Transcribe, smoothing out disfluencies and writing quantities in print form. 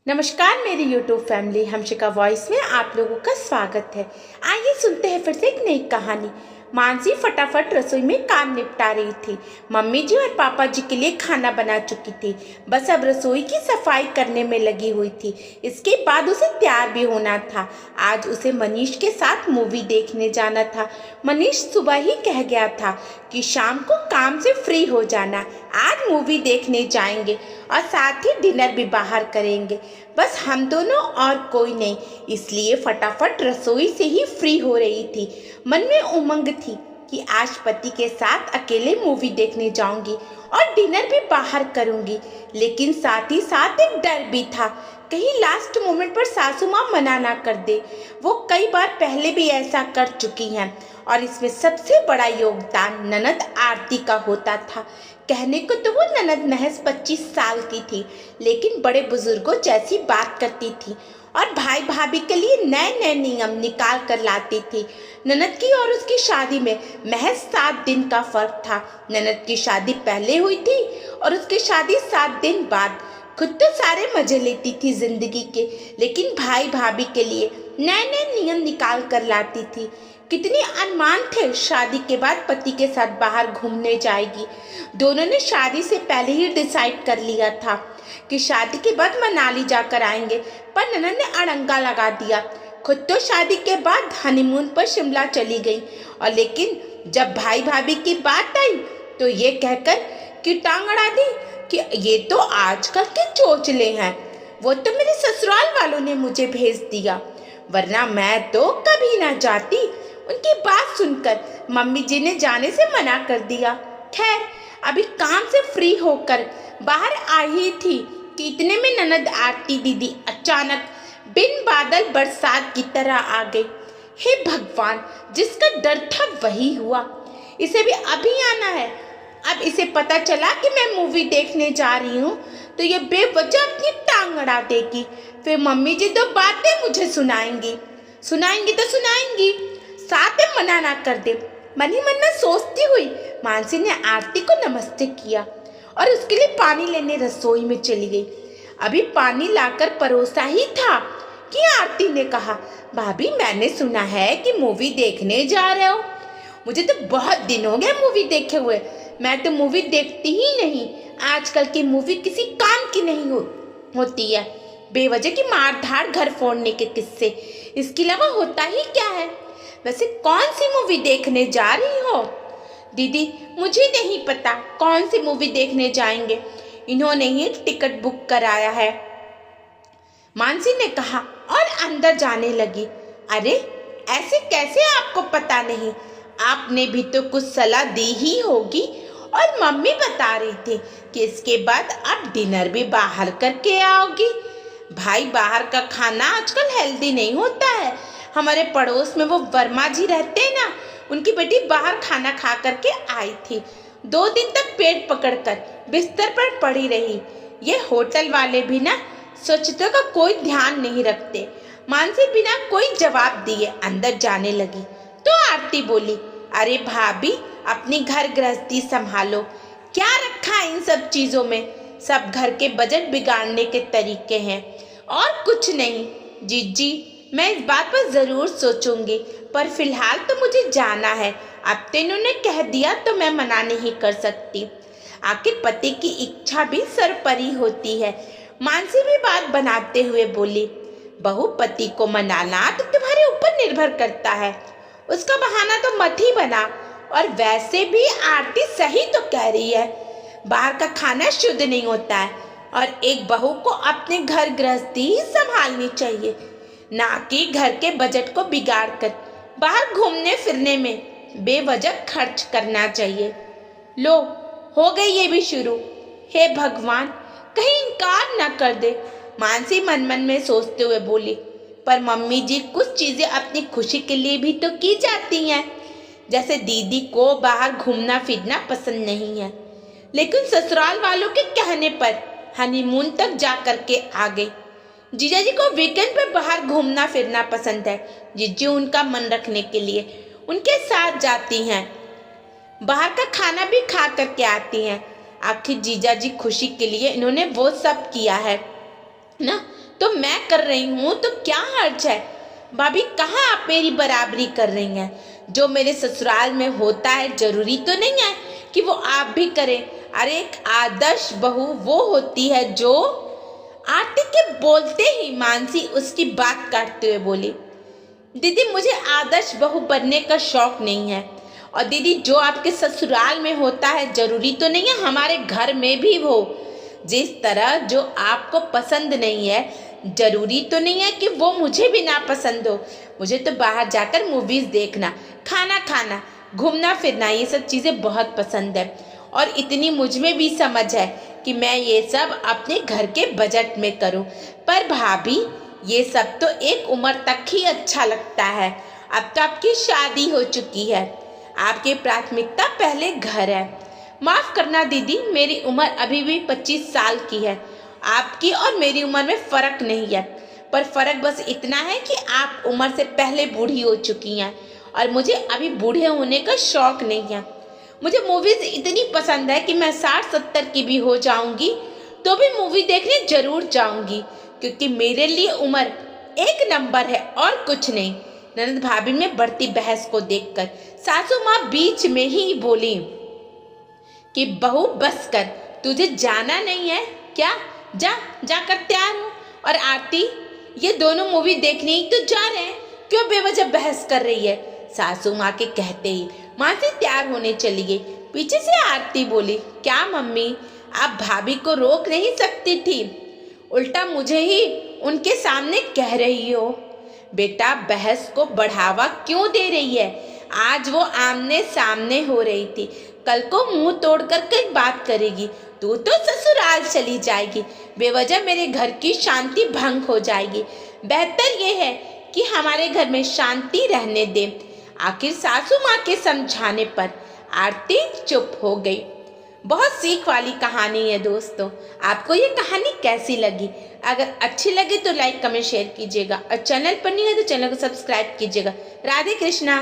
नमस्कार मेरी YouTube family, हमशिका voice में आप लोगों का स्वागत है। आइए सुनते हैं फिर से एक नई कहानी। मानसी फटाफट रसोई में काम निपटा रही थी। मम्मी जी और पापा जी के लिए खाना बना चुकी थी, बस अब रसोई की सफाई करने में लगी हुई थी। इसके बाद उसे तैयार भी होना था। आज उसे मनीष के साथ मूवी देखने जाना था। मनीष सुबह ही कह गया था कि शाम को काम से फ्री हो जाना, आज मूवी देखने जाएंगे और साथ ही डिनर भी बाहर करेंगे, बस हम दोनों और कोई नहीं। इसलिए फटाफट रसोई से ही फ्री हो रही थी। मन में उमंग थी कि आज पति के साथ अकेले मूवी देखने जाऊंगी और डिनर भी बाहर करूंगी, लेकिन साथ ही साथ एक डर भी था, कहीं लास्ट मोमेंट पर सासू माँ मना ना कर दे। वो कई बार पहले भी ऐसा कर चुकी हैं और इसमें सबसे बड़ा योगदान ननद आरती का होता था। कहने को तो वो ननद महज 25 साल की थी, लेकिन बड़े बुजुर्गों जैसी बात करती थी और भाई भाभी के लिए नए नए नियम निकाल कर लाती थी। ननद की और उसकी शादी में महज 7 दिन का फर्क था। ननद की शादी पहले हुई थी और उसकी शादी 7 दिन बाद। खुद तो सारे मजे लेती थी जिंदगी के, लेकिन भाई भाभी के लिए नए नए नियम निकाल कर लाती थी। कितने अरमान थे शादी के बाद पति के साथ बाहर घूमने जाएगी। दोनों ने शादी से पहले ही डिसाइड कर लिया था कि शादी के बाद मनाली जाकर आएंगे, पर ननद ने अड़ंगा लगा दिया। खुद तो शादी के बाद हनीमून पर शिमला चली गई, और लेकिन जब भाई भाभी की बात आई तो ये कहकर कि टांग अड़ा दी कि ये तो आजकल के चोचले हैं, वो तो मेरे ससुराल वालों ने मुझे भेज दिया, वरना मैं तो कभी ना जाती। उनकी बात सुनकर मम्मी जी ने जाने से मना कर दिया। खैर, अभी काम से फ्री होकर बाहर आई थी कि इतने में ननद आरती दीदी अचानक बिन बादल बरसात की तरह आ गई। हे भगवान, जिसका डर था वही हुआ। इसे भी अभी आना है। अब इसे पता चला कि मैं मूवी देखने जा रही हूँ तो ये बेवजह अपनी टांग अड़ा देगी। फिर मम्मी जी तो बातें मुझे सुनाएंगी तो सुनाएंगी, साथ में मना ना कर दे। मन ही मन में सोचती हुई मानसी ने आरती को नमस्ते किया और उसके लिए पानी लेने रसोई में चली गई। अभी पानी लाकर परोसा ही था कि आरती ने कहा, भाभी मैंने सुना है कि मूवी देखने जा रहे हो। मुझे तो बहुत दिन हो गए मूवी देखे हुए। मैं तो मूवी देखती ही नहीं। आजकल की मूवी किसी काम की नहीं होती है। बेवजह की मार धाड़, घर फोड़ने के किस्से, इसके अलावा होता ही क्या है। वैसे कौन सी मूवी देखने जा रही हो? दीदी, मुझे नहीं पता कौन सी मूवी देखने जाएंगे, इन्होंने ही टिकट बुक कराया है, मानसी ने कहा और अंदर जाने लगी। अरे ऐसे कैसे आपको पता नहीं? आपने भी तो कुछ सलाह दी ही होगी। और मम्मी बता रही थी कि इसके बाद आप डिनर भी बाहर करके आओगी। भाई, बाहर का खाना आजकल हेल्दी नहीं होता है। हमारे पड़ोस में वो वर्मा जी रहते हैं ना, उनकी बेटी बाहर खाना खा करके आई थी। 2 दिन तक पेट पकड़कर बिस्तर पर पड़ी रही। ये होटल वाले भी ना स्वच्छता का कोई ध्यान नहीं रखते। मानसी बिना कोई जवाब दिए अंदर जाने लगी तो आरती बोली, अरे भाभी, अपनी घर गृहस्थी संभालो। क्या रखा इन सब चीजों में? सब घर के बजट बिगाड़ने के तरीके हैं और कुछ नहीं। जीजी, मैं इस बात पर जरूर सोचूंगी, पर फिलहाल तो मुझे जाना है। अब तो इन्होंने कह दिया तो मैं मना नहीं कर सकती। आखिर पति की इच्छा भी सर्वोपरि होती है। मानसी भी बात बनाते हुए बोली, बहू, पति को मनाना तो तुम्हारे ऊपर निर्भर करता है, उसका बहाना तो मत ही बना। और वैसे भी आरती सही तो कह रही है, बाहर का खाना शुद्ध नहीं होता है और एक बहू को अपने घर गृहस्थी ही संभालनी चाहिए, ना कि घर के बजट को बिगाड़ कर बाहर घूमने फिरने में बेवजह खर्च करना चाहिए। लो, हो गई ये भी शुरू। हे भगवान, कहीं इनकार ना कर दे, मानसी मन मन में सोचते हुए बोली। पर मम्मी जी, कुछ चीजें अपनी खुशी के लिए भी तो की जाती हैं। जैसे दीदी को बाहर घूमना फिरना पसंद नहीं है, लेकिन ससुराल वालों के कहने पर हनीमून तक जा करके आ गई। जीजा जी को वीकेंड पर बाहर घूमना फिरना पसंद है। जीजू उनका मन रखने के लिए उनके साथ जाती हैं, बाहर का खाना भी खा करके आती हैं। आखिर जीजा जी खुशी के लिए इन्होंने वो सब किया है ना, तो मैं कर रही हूँ तो क्या हर्ज है। भाभी कहाँ आप मेरी बराबरी कर रही हैं। जो मेरे ससुराल में होता है जरूरी तो नहीं है कि वो आप भी करें। अरे एक आदर्श बहू वो होती है जो आरती के बोलते ही मानसी उसकी बात काटते हुए बोली, दीदी मुझे आदर्श बहू बनने का शौक नहीं है। और दीदी जो आपके ससुराल में होता है जरूरी तो नहीं है हमारे घर में भी हो। जिस तरह जो आपको पसंद नहीं है जरूरी तो नहीं है कि वो मुझे भी ना पसंद हो। मुझे तो बाहर जाकर मूवीज देखना, खाना खाना, घूमना फिरना, ये सब चीज़ें बहुत पसंद है। और इतनी मुझ में भी समझ है कि मैं ये सब अपने घर के बजट में करूं। पर भाभी ये सब तो एक उम्र तक ही अच्छा लगता है। अब तो आपकी शादी हो चुकी है, आपकी प्राथमिकता पहले घर है। माफ़ करना दीदी, मेरी उम्र अभी भी 25 साल की है। आपकी और मेरी उम्र में फ़र्क नहीं है, पर फ़र्क बस इतना है कि आप उम्र से पहले बूढ़ी हो चुकी हैं और मुझे अभी बूढ़े होने का शौक़ नहीं है। मुझे मूवीज़ इतनी पसंद है कि मैं 60-70 की भी हो जाऊंगी तो भी मूवी देखने ज़रूर जाऊंगी, क्योंकि मेरे लिए उम्र एक नंबर है और कुछ नहीं। ननद भाभी में बढ़ती बहस को देखकर सासू माँ बीच में ही बोली कि बहू बस कर, तुझे जाना नहीं है क्या, जा जाकर तैयार हो। और आरती ये दोनों मूवी देखने ही तो जा रहे हैं, क्यों बेवजह बहस कर रही है। सासू माँ के कहते ही मासी तैयार होने चली गई। पीछे से आरती बोली, क्या मम्मी आप भाभी को रोक नहीं सकती थी, उल्टा मुझे ही उनके सामने कह रही हो। बेटा बहस को बढ़ावा क्यों दे रही है। आज वो आमने सामने हो रही थी, कल को मुंह तोड़ कर कई बात करेगी। तू तो ससुराल चली जाएगी, बेवजह मेरे घर की शांति भंग हो जाएगी। बेहतर ये है कि हमारे घर में शांति रहने दे। आखिर सासू माँ के समझाने पर आरती चुप हो गई। बहुत सीख वाली कहानी है दोस्तों। आपको ये कहानी कैसी लगी? अगर अच्छी लगी तो लाइक कमेंट शेयर कीजिएगा और चैनल पर नहीं है तो चैनल को सब्सक्राइब कीजिएगा। राधे कृष्णा।